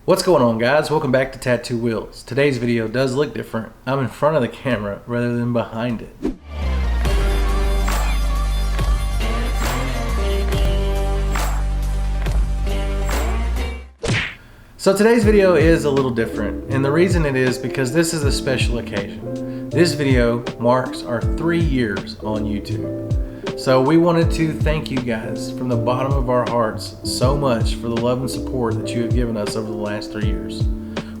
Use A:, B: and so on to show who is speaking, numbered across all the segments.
A: What's going on, guys? Welcome back to Tattoo Wheels. Today's video does look different. I'm in front of the camera rather than behind it. So today's video is a little different, and the reason it is because this is a special occasion. This video marks our 3 years on YouTube. So we wanted to thank you guys from the bottom of our hearts so much for the love and support that you have given us over the last 3 years.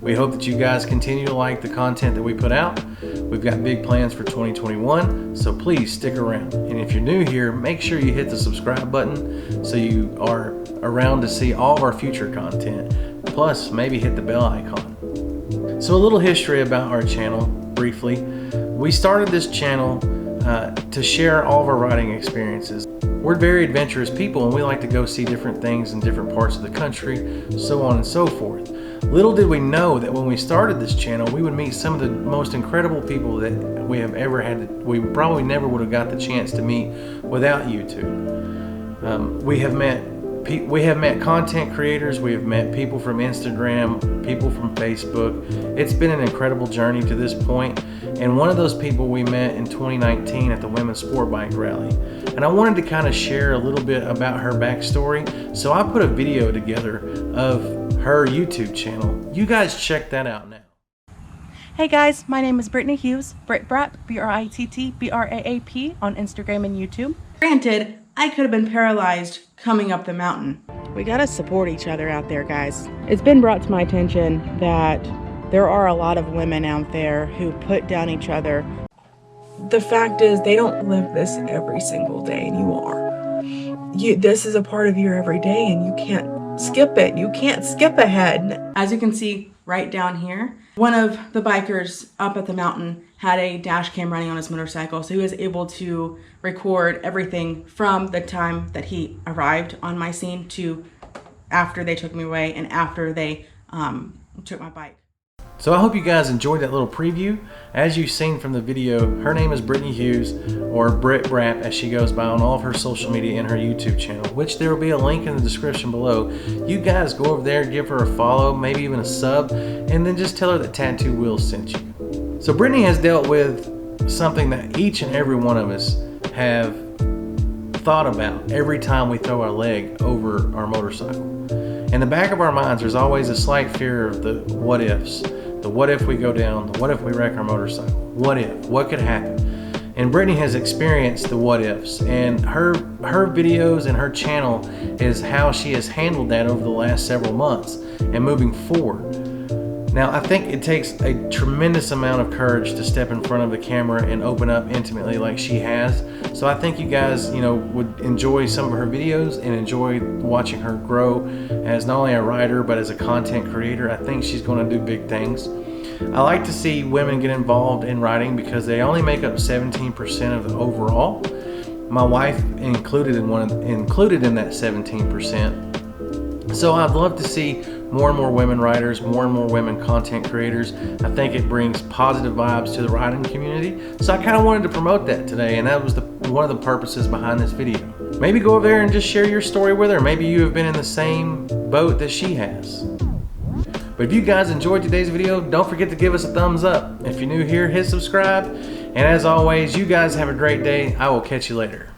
A: We hope that you guys continue to like the content that we put out. We've got big plans for 2021, so please stick around. And if you're new here, make sure you hit the subscribe button so you are around to see all of our future content. Plus, maybe hit the bell icon. So a little history about our channel, briefly. We started this channel to share all of our riding experiences. We're very adventurous people and we like to go see different things in different parts of the country, so on and so forth. Little did we know that when we started this channel, we would meet some of the most incredible people that we have ever had. We probably never would have got the chance to meet without YouTube. We have met content creators, we have met people from Instagram, people from Facebook. It's been an incredible journey to this point. And one of those people we met in 2019 at the Women's Sport Bike Rally. And I wanted to kind of share a little bit about her backstory. So I put a video together of her YouTube channel. You guys check that out now.
B: Hey guys, my name is Brittany Hughes, Braap, Brittbraap on Instagram and YouTube. Granted, I could have been paralyzed coming up the mountain. We gotta support each other out there, guys. It's been brought to my attention that there are a lot of women out there who put down each other. The fact is, they don't live this every single day, and you are. This is a part of your everyday, and you can't skip it. You can't skip ahead. As you can see right down here, one of the bikers up at the mountain had a dash cam running on his motorcycle, so he was able to record everything from the time that he arrived on my scene to after they took me away and after they took my bike.
A: So I hope you guys enjoyed that little preview. As you've seen from the video, her name is Brittany Hughes, or Britt Braap as she goes by on all of her social media and her YouTube channel, which there will be a link in the description below. You guys go over there, give her a follow, maybe even a sub, and then just tell her that Tattoo Wheels sent you. So Brittany has dealt with something that each and every one of us have thought about every time we throw our leg over our motorcycle. In the back of our minds, there's always a slight fear of the what ifs. The what if we go down, the what if we wreck our motorcycle, what if, what could happen? And Brittany has experienced the what ifs, and her videos and her channel is how she has handled that over the last several months and moving forward. Now, I think it takes a tremendous amount of courage to step in front of the camera and open up intimately like she has. So I think you guys, would enjoy some of her videos and enjoy watching her grow as not only a rider, but as a content creator. I think she's going to do big things. I like to see women get involved in riding because they only make up 17% of the overall. My wife included in that 17%. So I'd love to see more and more women riders, more and more women content creators. I think it brings positive vibes to the riding community. So I kind of wanted to promote that today, and that was one of the purposes behind this video. Maybe go over there and just share your story with her. Maybe you have been in the same boat that she has. But if you guys enjoyed today's video, don't forget to give us a thumbs up. If you're new here, hit subscribe. And as always, you guys have a great day. I will catch you later.